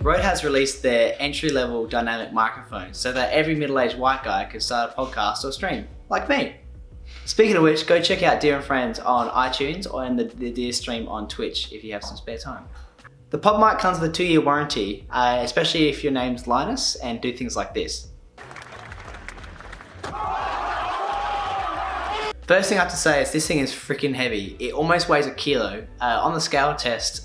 Rode has released their entry-level dynamic microphone so that every middle-aged white guy can start a podcast or stream, like me. Speaking of which, go check out Deer and Friends on iTunes or in the Deer stream on Twitch if you have some spare time. The Podmic comes with a 2-year warranty, especially if your name's Linus, and do things like this. First thing I have to say is this thing is freaking heavy. It almost weighs a kilo. On the scale test,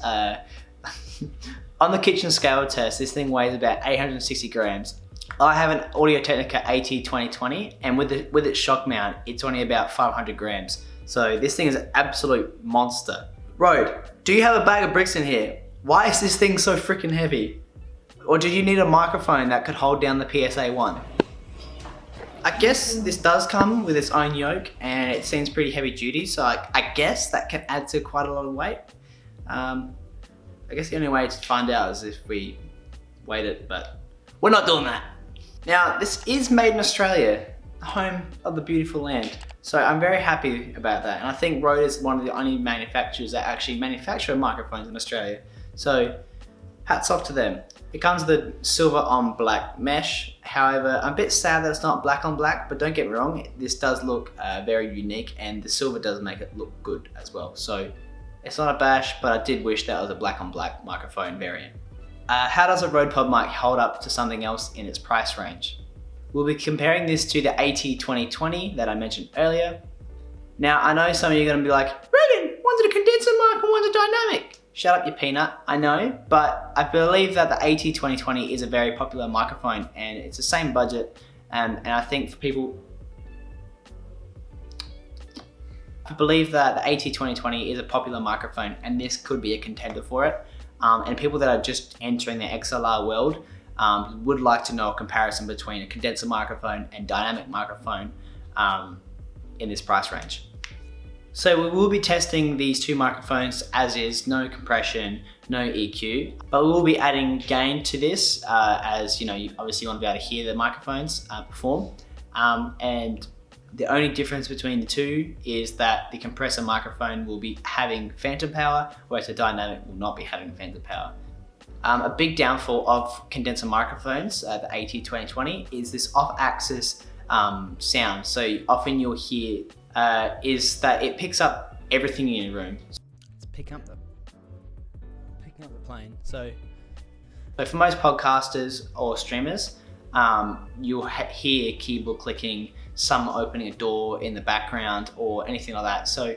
on the kitchen scale test, this thing weighs about 860 grams. I have an Technica AT2020, and with its shock mount, it's only about 500 grams. So this thing is an absolute monster. Rode, do you have a bag of bricks in here? Why is this thing so freaking heavy? Or did you need a microphone that could hold down the PSA-1? I guess this does come with its own yoke, and it seems pretty heavy duty, so I guess that can add to quite a lot of weight. I guess the only way to find out is if we weight it, but we're not doing that. Now, this is made in Australia, home of the beautiful land. So I'm very happy about that. And I think Rode is one of the only manufacturers that actually manufacture microphones in Australia. So hats off to them. It comes with a silver on black mesh. However, I'm a bit sad that it's not black on black, but don't get me wrong, this does look very unique, and the silver does make it look good as well. So it's not a bash, but I did wish that was a black on black microphone variant. How does a Rode Podmic hold up to something else in its price range? We'll be comparing this to the AT2020 that I mentioned earlier. Now, I know some of you are going to be like, Regan, one's a condenser mic and one's a dynamic. Shut up, you peanut. I know, but I believe that the AT2020 is a very popular microphone, and it's the same budget. And I think for people, I believe that the AT2020 is a popular microphone, and this could be a contender for it. And people that are just entering the XLR world would like to know a comparison between a condenser microphone and dynamic microphone in this price range. So we will be testing these two microphones as is, no compression, no EQ, but we will be adding gain to this as you obviously want to be able to hear the microphones perform. And the only difference between the two is that the compressor microphone will be having phantom power, whereas the dynamic will not be having phantom power. A big downfall of condenser microphones, the AT2020, is this off-axis sound. So often you'll hear is that it picks up everything in your room. It's picking up the plane. So for most podcasters or streamers, you'll hear keyboard clicking, some opening a door in the background or anything like that. So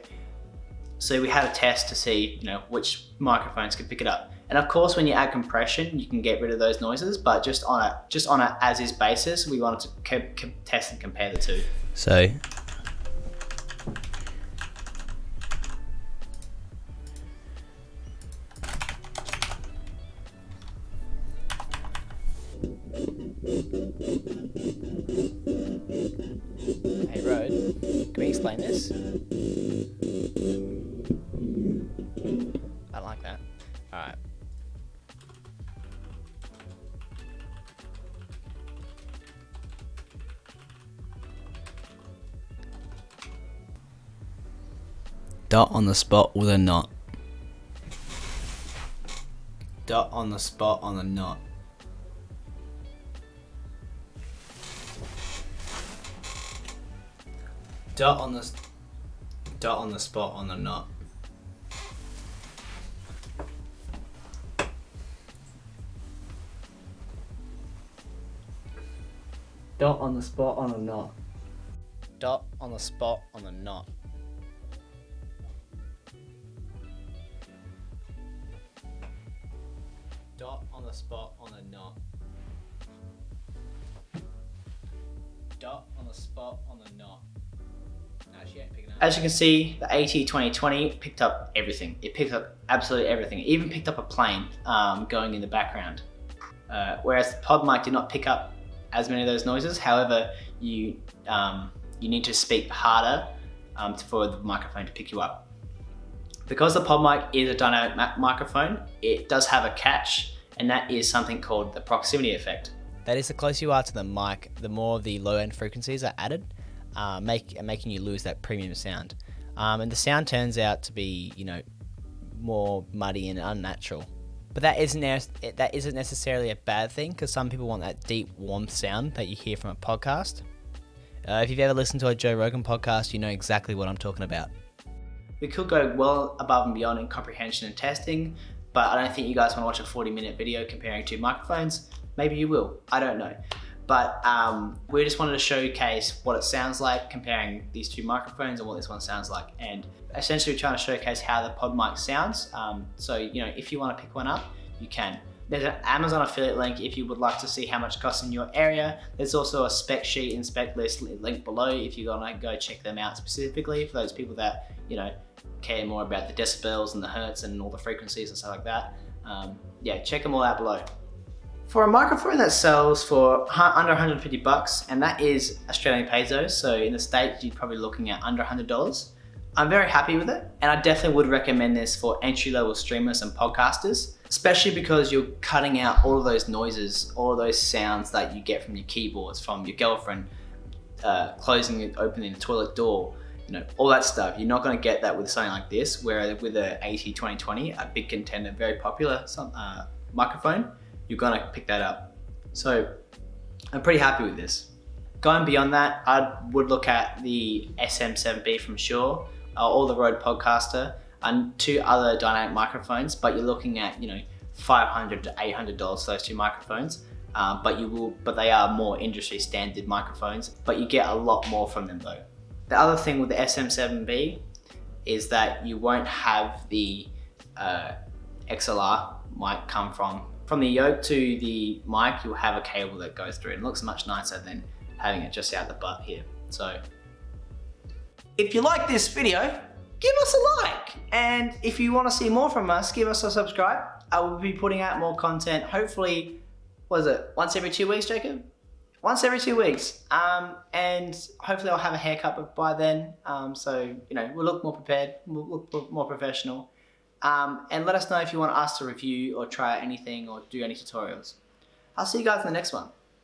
we had a test to see which microphones could pick it up. And of course, when you add compression, you can get rid of those noises, but just on a as-is basis, we wanted to test and compare the two. So hey Rode, can we explain this? I like that. Alright. Dot on the spot with a knot. Dot on the spot on the knot. Dot on the spot on the knot. Dot on the spot on the knot. Dot on the spot on the knot. Dot on the spot on the knot. Dot on the spot on the knot. As you can see, the AT2020 picked up everything. It picked up absolutely everything. It even picked up a plane going in the background. Whereas the Podmic did not pick up as many of those noises. However, you need to speak harder for the microphone to pick you up. Because the Podmic is a dynamic microphone, it does have a catch, and that is something called the proximity effect. That is, the closer you are to the mic, the more of the low-end frequencies are added, making you lose that premium sound. And the sound turns out to be, more muddy and unnatural. But that isn't necessarily a bad thing, because some people want that deep, warm sound that you hear from a podcast. If you've ever listened to a Joe Rogan podcast, you know exactly what I'm talking about. We could go well above and beyond in comprehension and testing, but I don't think you guys want to watch a 40-minute video comparing two microphones. Maybe you will, I don't know. But we just wanted to showcase what it sounds like comparing these two microphones and what this one sounds like. And essentially we're trying to showcase how the Podmic sounds. So, you know, if you want to pick one up, you can. There's an Amazon affiliate link if you would like to see how much it costs in your area. There's also a spec sheet and spec list link below if you're gonna go check them out specifically for those people that, you know, care more about the decibels and the hertz and all the frequencies and stuff like that. Yeah, check them all out below. For a microphone that sells for under 150 bucks, and that is Australian pesos, so in the States you're probably looking at under $100. I'm very happy with it, and I definitely would recommend this for entry-level streamers and podcasters, especially because you're cutting out all of those noises, all of those sounds that you get from your keyboards, from your girlfriend closing and opening the toilet door, you know, all that stuff. You're not going to get that with something like this, where with the AT2020, a big contender, very popular microphone, you're gonna pick that up. So I'm pretty happy with this. Going beyond that, I would look at the SM7B from Shure, or the Rode Podcaster, and two other dynamic microphones, but you're looking at, you know, $500 to $800 for those two microphones. But they are more industry standard microphones, but you get a lot more from them though. The other thing with the SM7B is that you won't have the XLR mic come from the yoke to the mic. You'll have a cable that goes through. It looks much nicer than having it just out the butt here. So if you like this video, give us a like. And if you want to see more from us, give us a subscribe. I will be putting out more content, hopefully, what is it, once every 2 weeks, Jacob? Once every 2 weeks. And hopefully I'll have a haircut by then. So, you know, we'll look more prepared, we'll look more professional. And let us know if you want us to review or try anything or do any tutorials. I'll see you guys in the next one.